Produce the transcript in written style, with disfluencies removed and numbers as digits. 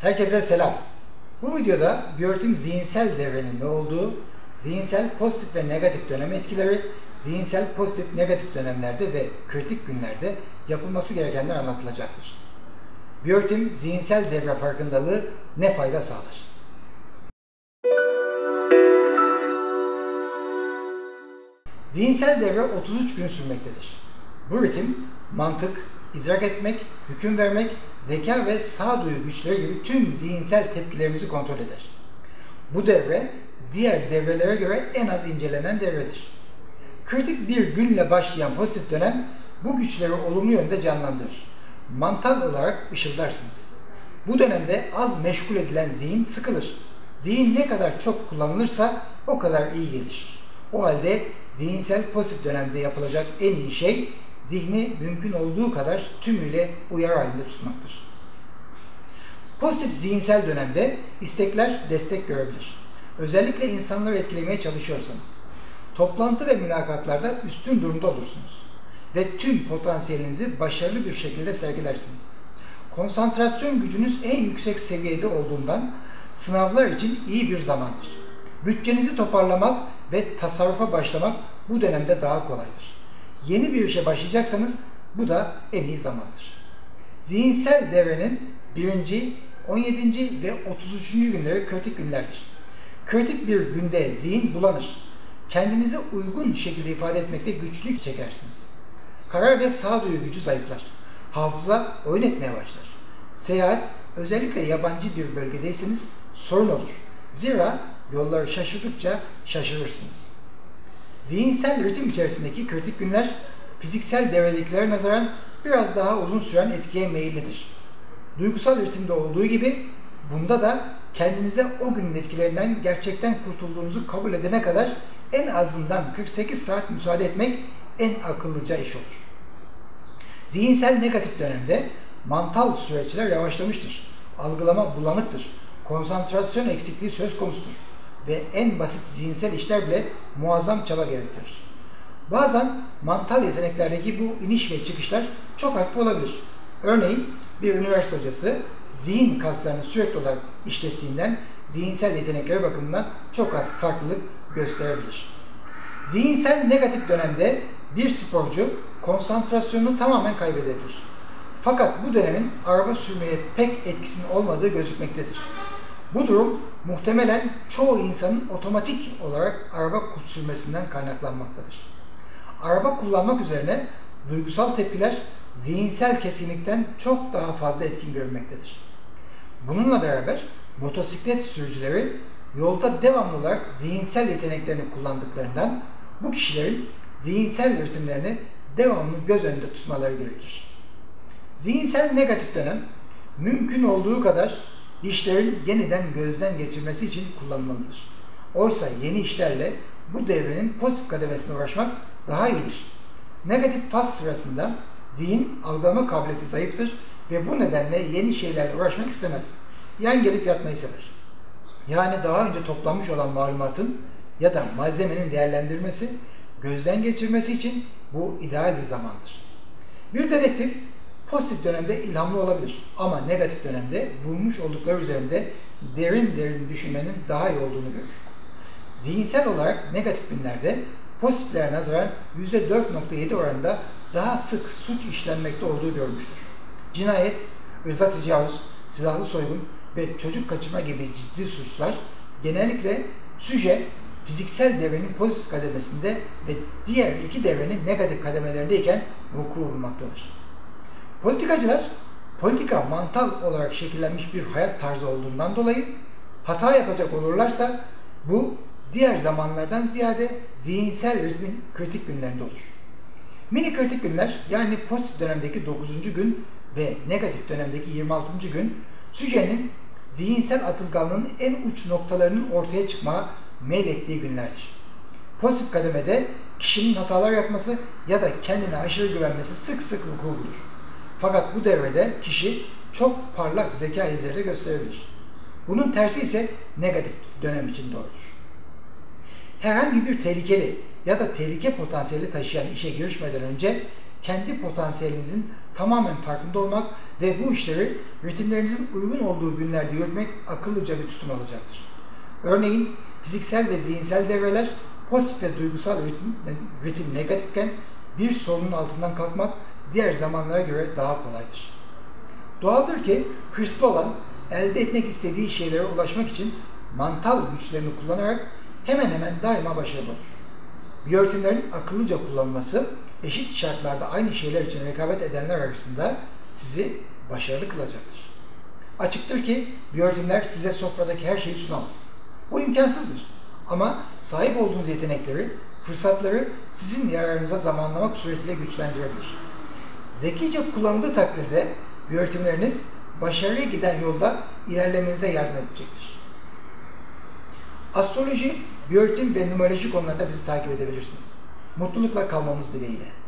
Herkese selam. Bu videoda biyoritim zihinsel devrenin ne olduğu, zihinsel pozitif ve negatif dönem etkileri, zihinsel pozitif negatif dönemlerde ve kritik günlerde yapılması gerekenler anlatılacaktır. Biyoritim zihinsel devre farkındalığı ne fayda sağlar? Zihinsel devre 33 gün sürmektedir. Bu ritim mantık, idrak etmek, hüküm vermek, zeka ve sağduyu güçleri gibi tüm zihinsel tepkilerimizi kontrol eder. Bu devre diğer devrelere göre en az incelenen devredir. Kritik bir günle başlayan pozitif dönem bu güçleri olumlu yönde canlandırır. Mantal olarak ışıldarsınız. Bu dönemde az meşgul edilen zihin sıkılır. Zihin ne kadar çok kullanılırsa o kadar iyi gelişir. O halde zihinsel pozitif dönemde yapılacak en iyi şey zihni mümkün olduğu kadar tümüyle uyarı halinde tutmaktır. Pozitif zihinsel dönemde istekler destek görebilir. Özellikle insanları etkilemeye çalışıyorsanız, toplantı ve mülakatlarda üstün durumda olursunuz ve tüm potansiyelinizi başarılı bir şekilde sergilersiniz. Konsantrasyon gücünüz en yüksek seviyede olduğundan sınavlar için iyi bir zamandır. Bütçenizi toparlamak ve tasarrufa başlamak bu dönemde daha kolaydır. Yeni bir işe başlayacaksanız bu da en iyi zamandır. Zihinsel devrenin 1. 17. ve 33. günleri kritik günlerdir. Kritik bir günde zihin bulanır. Kendinizi uygun şekilde ifade etmekte güçlük çekersiniz. Karar ve sağduyu gücü zayıflar. Hafıza oyun etmeye başlar. Seyahat, özellikle yabancı bir bölgedeyseniz sorun olur. Zira yolları şaşırdıkça şaşırırsınız. Zihinsel ritim içerisindeki kritik günler fiziksel devredekilere nazaran biraz daha uzun süren etkiye meyillidir. Duygusal ritimde olduğu gibi bunda da kendinize o günün etkilerinden gerçekten kurtulduğunuzu kabul edene kadar en azından 48 saat müsaade etmek en akıllıca iş olur. Zihinsel negatif dönemde mantal süreçler yavaşlamıştır. Algılama bulanıktır. Konsantrasyon eksikliği söz konusudur. Ve en basit zihinsel işler bile muazzam çaba gerektirir. Bazen mantal yeteneklerdeki bu iniş ve çıkışlar çok hafif olabilir. Örneğin bir üniversite hocası zihin kaslarını sürekli olarak işlettiğinden zihinsel yetenekleri bakımından çok az farklılık gösterebilir. Zihinsel negatif dönemde bir sporcu konsantrasyonunu tamamen kaybedebilir. Fakat bu dönemin araba sürmeye pek etkisinin olmadığı gözükmektedir. Bu durum muhtemelen çoğu insanın otomatik olarak araba sürmesinden kaynaklanmaktadır. Araba kullanmak üzerine duygusal tepkiler zihinsel kesinlikten çok daha fazla etkin görülmektedir. Bununla beraber motosiklet sürücüleri yolda devamlı olarak zihinsel yeteneklerini kullandıklarından bu kişilerin zihinsel ritimlerini devamlı göz önünde tutmaları gerekir. Zihinsel negatif dönem mümkün olduğu kadar işlerin yeniden gözden geçirmesi için kullanılmalıdır. Oysa yeni işlerle bu devrenin pozitif kademesine uğraşmak daha iyidir. Negatif faz sırasında zihin algılama kabiliyeti zayıftır ve bu nedenle yeni şeylerle uğraşmak istemez. Yan gelip yatmayı sever. Yani daha önce toplanmış olan malumatın ya da malzemenin değerlendirmesi, gözden geçirmesi için bu ideal bir zamandır. Bir dedektif pozitif dönemde ilhamlı olabilir ama negatif dönemde bulmuş oldukları üzerinde derin düşünmenin daha iyi olduğunu görür. Zihinsel olarak negatif günlerde pozitiflere nazaran %4.7 oranında daha sık suç işlenmekte olduğu görülmüştür. Cinayet, ırzat tecavüz, silahlı soygun ve çocuk kaçırma gibi ciddi suçlar genellikle süje fiziksel devrenin pozitif kademesinde ve diğer iki devrenin negatif kademelerindeyken vuku bulmaktadır. Politikacılar, politika mantal olarak şekillenmiş bir hayat tarzı olduğundan dolayı hata yapacak olurlarsa bu diğer zamanlardan ziyade zihinsel ritmin kritik günlerinde olur. Mini kritik günler yani pozitif dönemdeki 9. gün ve negatif dönemdeki 26. gün süjenin zihinsel atılganlığının en uç noktalarının ortaya çıkmaya meylettiği günlerdir. Pozitif kademede kişinin hatalar yapması ya da kendine aşırı güvenmesi sık sık vuku bulur. Fakat bu devrede kişi çok parlak zeka izleri de gösterebilir. Bunun tersi ise negatif dönem için doğrudur. Herhangi bir tehlikeli ya da tehlike potansiyeli taşıyan işe girişmeden önce kendi potansiyelinizin tamamen farkında olmak ve bu işleri ritimlerinizin uygun olduğu günlerde yürütmek akıllıca bir tutum olacaktır. Örneğin fiziksel ve zihinsel devreler pozitif ve duygusal ritim negatifken bir sorunun altından kalkmak diğer zamanlara göre daha kolaydır. Doğaldır ki hırslı olan elde etmek istediği şeylere ulaşmak için mantal güçlerini kullanarak hemen hemen daima başarılı olur. Biyoritmlerin akıllıca kullanılması eşit şartlarda aynı şeyler için rekabet edenler arasında sizi başarılı kılacaktır. Açıktır ki biyoritmler size sofradaki her şeyi sunamaz. Bu imkansızdır. Ama sahip olduğunuz yetenekleri, fırsatları sizin yararınıza zamanlamak suretiyle güçlendirebilir. Zekice kullanıldığı takdirde biyoritmleriniz başarıya giden yolda ilerlemenize yardım edecektir. Astroloji, biyoritim ve numeroloji konularında bizi takip edebilirsiniz. Mutlulukla kalmamız dileğiyle.